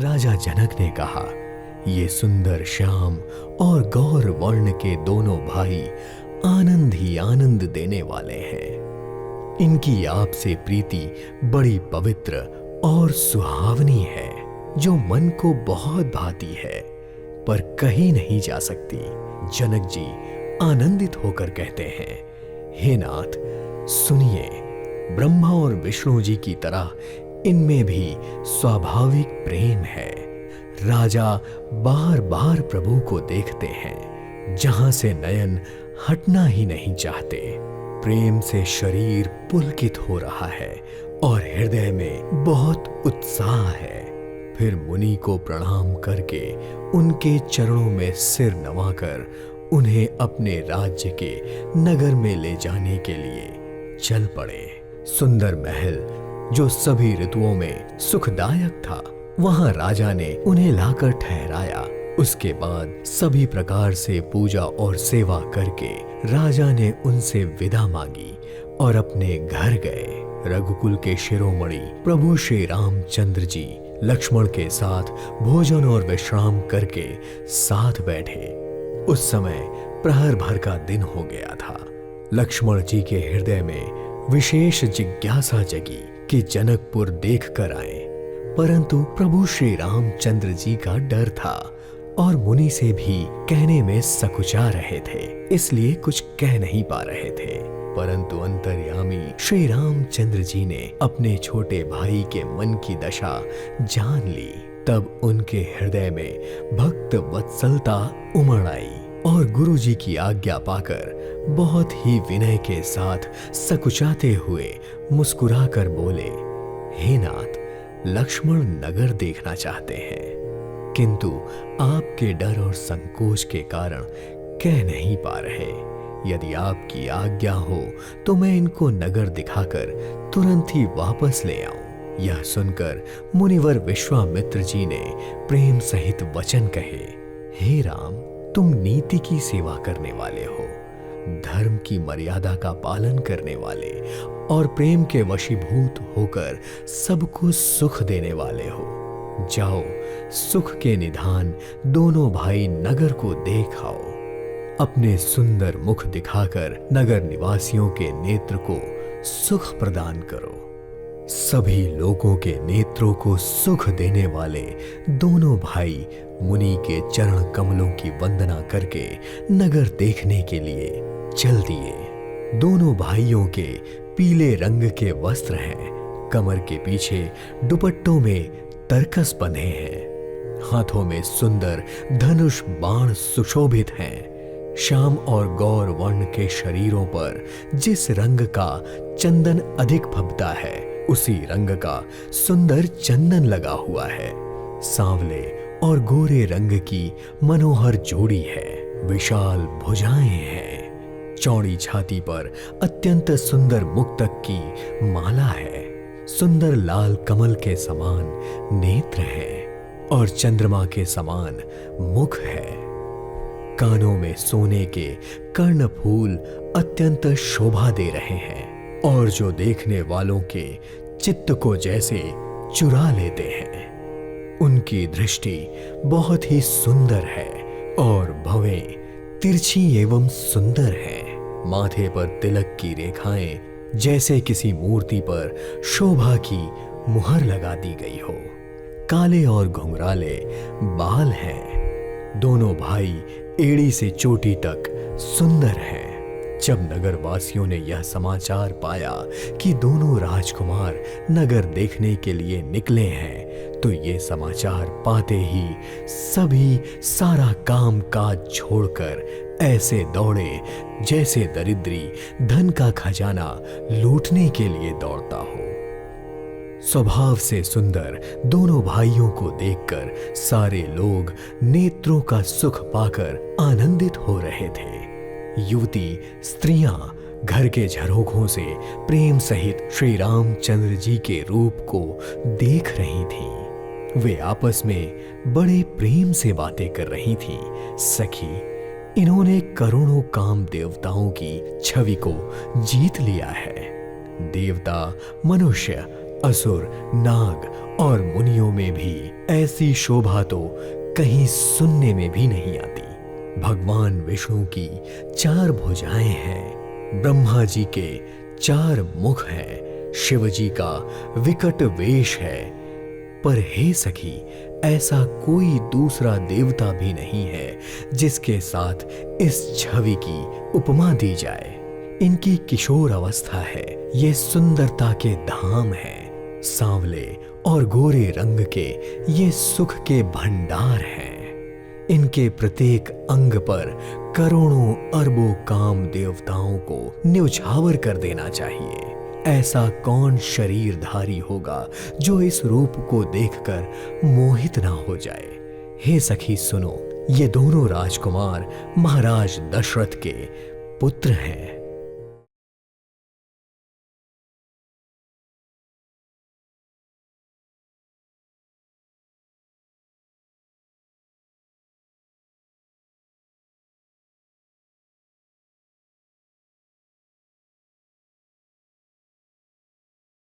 राजा जनक ने कहा, ये सुंदर श्याम और गौर वर्ण के दोनों भाई आनंद ही आनंद देने वाले हैं। इनकी आपसे प्रीति बड़ी पवित्र और सुहावनी है, जो मन को बहुत भाती है, पर कहीं नहीं जा सकती। जनक जी आनंदित होकर कहते हैं, हे नाथ सुनिए, ब्रह्मा और विष्णु जी की तरह इनमें भी स्वाभाविक प्रेम है। राजा बार बार प्रभु को देखते हैं, जहां से नयन हटना ही नहीं चाहते। प्रेम से शरीर पुलकित हो रहा है और हृदय में बहुत उत्साह है। फिर मुनि को प्रणाम करके उनके चरणों में सिर नवाकर उन्हें अपने राज्य के नगर में ले जाने के लिए चल पड़े। सुंदर महल जो सभी ऋतुओं में सुखदायक था, वहां राजा ने उन्हें लाकर ठहराया। उसके बाद सभी प्रकार से पूजा और सेवा करके राजा ने उनसे विदा मांगी और अपने घर गए। रघुकुल के शिरोमणि प्रभु श्री रामचंद्र जी लक्ष्मण के साथ भोजन और विश्राम करके साथ बैठे। उस समय प्रहर भर का दिन हो गया था। लक्ष्मण जी के हृदय में विशेष जिज्ञासा जगी कि जनकपुर देख कर आए, परंतु प्रभु श्री रामचंद्र जी का डर था और मुनि से भी कहने में सकुचा रहे थे, इसलिए कुछ कह नहीं पा रहे थे। परंतु अंतर्यामी श्री रामचंद्र जी ने अपने छोटे भाई के मन की दशा जान ली। तब उनके हृदय में भक्त वत्सलता उमड़ आई और गुरु जी की आज्ञा पाकर बहुत ही विनय के साथ सकुचाते हुए मुस्कुराकर बोले, हे नाथ, लक्ष्मण नगर देखना चाहते हैं, किंतु आपके डर और संकोच के कारण कह नहीं पा रहे। यदि आपकी आज्ञा हो तो मैं इनको नगर दिखाकर तुरंत ही वापस ले आऊं। यह सुनकर मुनिवर विश्वामित्र जी ने प्रेम सहित वचन कहे, हे राम, तुम नीति की सेवा करने वाले हो, धर्म की मर्यादा का पालन करने वाले और प्रेम के वशीभूत होकर सबको सुख देने वाले हो। जाओ, सुख के निधान दोनों भाई नगर को देख आओ। अपने सुंदर मुख दिखाकर नगर निवासियों के नेत्र को सुख प्रदान करो। सभी लोगों के नेत्रों को सुख देने वाले दोनों भाई मुनि के चरण कमलों की वंदना करके नगर देखने के लिए चल दिए। दोनों भाइयों के पीले रंग के वस्त्र हैं, कमर के पीछे दुपट्टों में तरकस बंधे हैं, हाथों में सुंदर धनुष बाण सुशोभित हैं। श्याम और गौर वर्ण के शरीरों पर जिस रंग का चंदन अधिक फबता है, उसी रंग का सुंदर चंदन लगा हुआ है। सांवले और गोरे रंग की मनोहर जोड़ी है। विशाल भुजाएं हैं। चौड़ी छाती पर अत्यंत सुंदर मुक्तक की माला है। सुंदर लाल कमल के समान नेत्र हैं और चंद्रमा के समान मुख है। कानों में सोने के कर्णफूल अत्यंत शोभा दे रहे हैं और जो देखने वालों के चित्त को जैसे चुरा लेते हैं। उनकी दृष्टि बहुत ही सुंदर है और भवें तिरछी एवं सुंदर है। माथे पर तिलक की रेखाएं जैसे किसी मूर्ति पर शोभा की मुहर लगा दी गई हो। काले और घुंघराले बाल हैं। दोनों भाई एड़ी से चोटी तक सुंदर हैं। जब नगरवासियों ने यह समाचार पाया कि दोनों राजकुमार नगर देखने के लिए निकले हैं, तो ये समाचार पाते ही सभी सारा काम काज छोड़कर ऐसे दौड़े जैसे दरिद्री धन का खजाना लूटने के लिए दौड़ता हो। स्वभाव से सुंदर दोनों भाइयों को देखकर सारे लोग नेत्रों का सुख पाकर आनंदित हो रहे थे। युवती स्त्रियां घर के झरोखों से प्रेम सहित श्री रामचंद्र जी के रूप को देख रही थीं। वे आपस में बड़े प्रेम से बातें कर रही थीं। सखी, इन्होंने करोड़ों काम देवताओं की छवि को जीत लिया है। देवता, मनुष्य असुर, नाग और मुनियों में भी ऐसी शोभा तो कहीं सुनने में भी नहीं आती। भगवान विष्णु की 4 भुजाएं हैं, ब्रह्मा जी के 4 मुख हैं, शिव जी का विकट वेश है। पर हे सखी, ऐसा कोई दूसरा देवता भी नहीं है जिसके साथ इस छवि की उपमा दी जाए। इनकी किशोर अवस्था है, ये सुंदरता के धाम हैं, सांवले और गोरे रंग के ये सुख के भंडार हैं। इनके प्रत्येक अंग पर करोड़ों अरबों काम देवताओं को न्यौछावर कर देना चाहिए। ऐसा कौन शरीरधारी होगा जो इस रूप को देखकर मोहित ना हो जाए। हे सखी सुनो, ये दोनों राजकुमार महाराज दशरथ के पुत्र हैं।